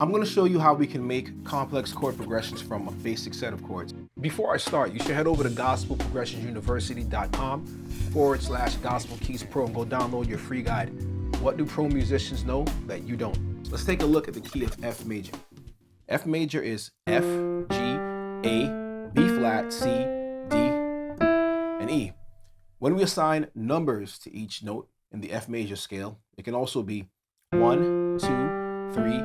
I'm going to show you how we can make complex chord progressions from a basic set of chords. Before I start, you should head over to gospelprogressionsuniversity.com/gospel keys pro and go download your free guide. What do pro musicians know that you don't? Let's take a look at the key of F major. F major is F, G, A, B flat, C, D, and E. When we assign numbers to each note in the F major scale, it can also be 1, 2, 3,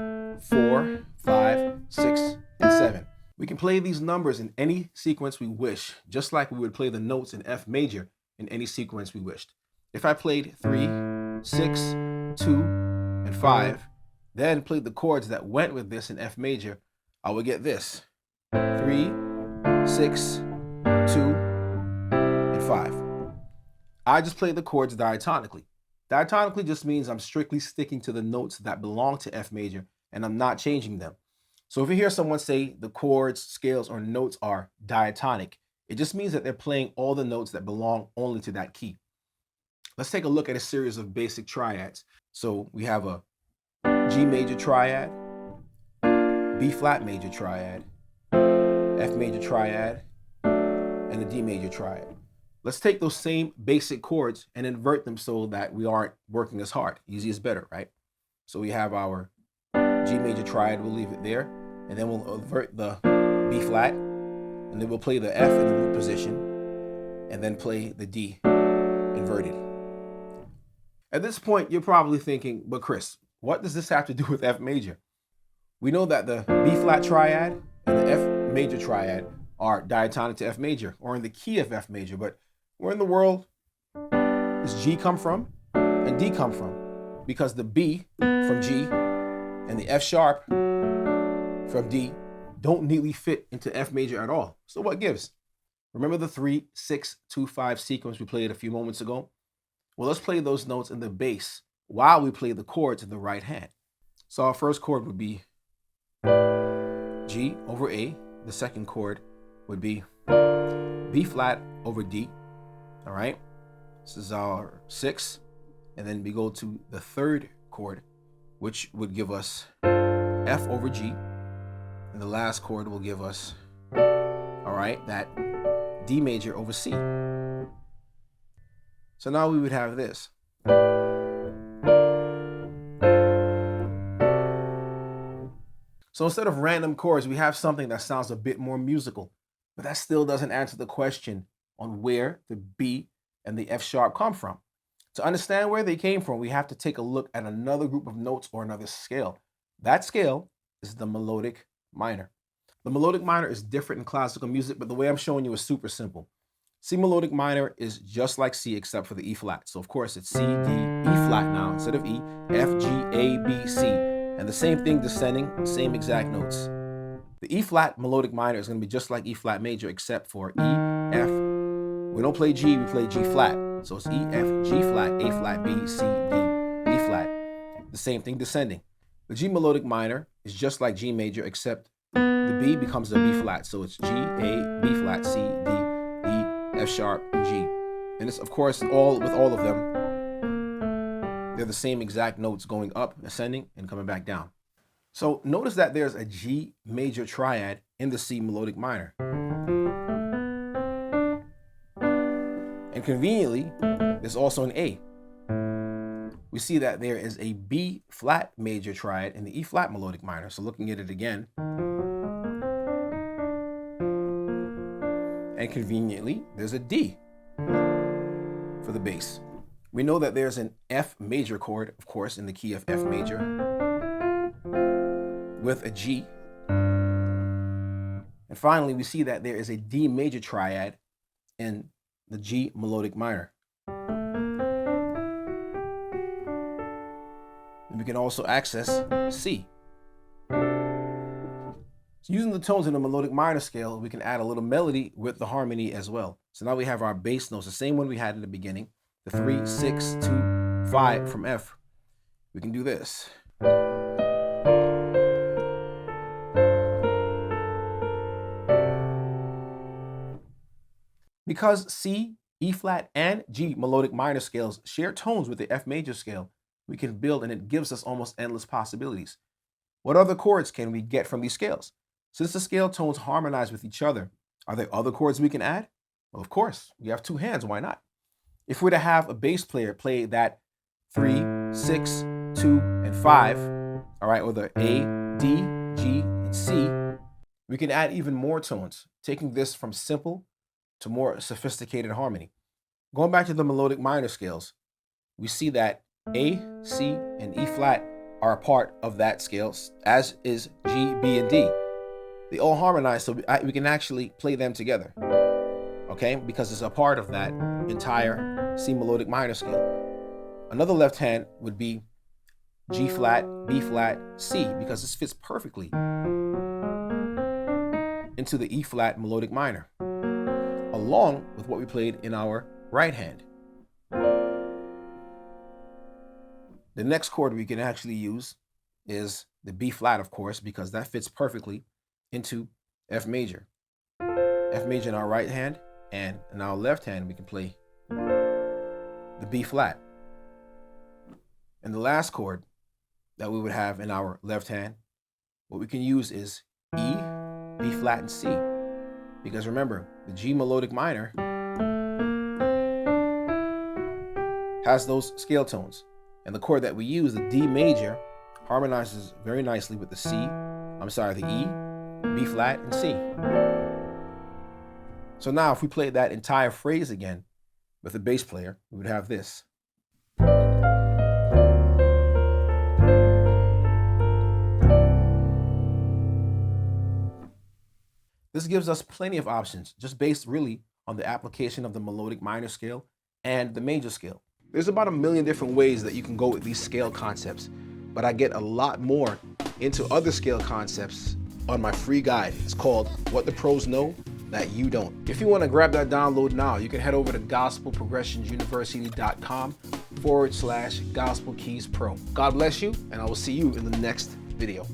4, 5, 6, and 7. We can play these numbers in any sequence we wish, just like we would play the notes in F major in any sequence we wished. If I played 3, 6, 2, and 5, then played the chords that went with this in F major, I would get this: 3, 6, 2, and 5. I just played the chords diatonically. Diatonically just means I'm strictly sticking to the notes that belong to F major and I'm not changing them. So if you hear someone say the chords, scales, or notes are diatonic, it just means that they're playing all the notes that belong only to that key. Let's take a look at a series of basic triads. So we have a G major triad, B flat major triad, F major triad, and a D major triad. Let's take those same basic chords and invert them so that we aren't working as hard. Easy is better, right? So we have our G major triad, we'll leave it there, and then we'll invert the B flat, and then we'll play the F in the root position, and then play the D inverted. At this point, you're probably thinking, but Chris, what does this have to do with F major? We know that the B flat triad and the F major triad are diatonic to F major, or in the key of F major, but where in the world does G come from and D come from? Because the B from G and the F sharp from D don't neatly fit into F major at all. So what gives? Remember the 3, 6, 2, 5 sequence we played a few moments ago? Well, let's play those notes in the bass while we play the chords in the right hand. So our first chord would be G over A. The second chord would be B flat over D. All right, this is our 6. And then we go to the third chord, which would give us F over G. And the last chord will give us, all right, that D major over C. So now we would have this. So instead of random chords, we have something that sounds a bit more musical, but that still doesn't answer the question on where the B and the F sharp come from. To understand where they came from, we have to take a look at another group of notes or another scale. That scale is the melodic minor. The melodic minor is different in classical music, but the way I'm showing you is super simple. C melodic minor is just like C except for the E flat. So of course it's C, D, E flat now instead of E, F, G, A, B, C. And the same thing descending, same exact notes. The E flat melodic minor is going to be just like E flat major except for E, F. We don't play G, we play G flat. So it's E, F, G flat, A flat, B, C, D, E flat. The same thing descending. The G melodic minor is just like G major except the B becomes a B flat. So it's G, A, B flat, C, D, E, F sharp, and G. And it's of course with all of them, they're the same exact notes going up, ascending, and coming back down. So notice that there's a G major triad in the C melodic minor. And conveniently, there's also an A. We see that there is a B flat major triad in the E flat melodic minor. So looking at it again, and conveniently, there's a D for the bass. We know that there's an F major chord, of course, in the key of F major with a G. And finally, we see that there is a D major triad in the G melodic minor. And we can also access C. So using the tones in the melodic minor scale, we can add a little melody with the harmony as well. So now we have our bass notes, the same one we had in the beginning, the 3, 6, 2, 5 from F. We can do this. Because C, E flat, and G melodic minor scales share tones with the F major scale, we can build, and it gives us almost endless possibilities. What other chords can we get from these scales? Since the scale tones harmonize with each other, are there other chords we can add? Well, of course, we have two hands, why not? If we're to have a bass player play that 3, 6, 2, and 5, all right, or the A, D, G, and C, we can add even more tones, taking this from simple to more sophisticated harmony. Going back to the melodic minor scales, we see that A, C, and E flat are a part of that scale, as is G, B, and D. They all harmonize, so we can actually play them together, okay? Because it's a part of that entire C melodic minor scale. Another left hand would be G flat, B flat, C, because this fits perfectly into the E flat melodic minor, along with what we played in our right hand. The next chord we can actually use is the B flat, of course, because that fits perfectly into F major. F major in our right hand, and in our left hand we can play the B flat. And the last chord that we would have in our left hand, what we can use is E, B flat, and C. Because remember, the G melodic minor has those scale tones. And the chord that we use, the D major, harmonizes very nicely with the the E, B flat, and C. So now if we play that entire phrase again with a bass player, we would have this. This gives us plenty of options, just based really on the application of the melodic minor scale and the major scale. There's about 1 million different ways that you can go with these scale concepts, but I get a lot more into other scale concepts on my free guide. It's called What the Pros Know That You Don't. If you want to grab that download now, you can head over to gospelprogressionsuniversity.com/Gospel Keys Pro. God bless you, and I will see you in the next video.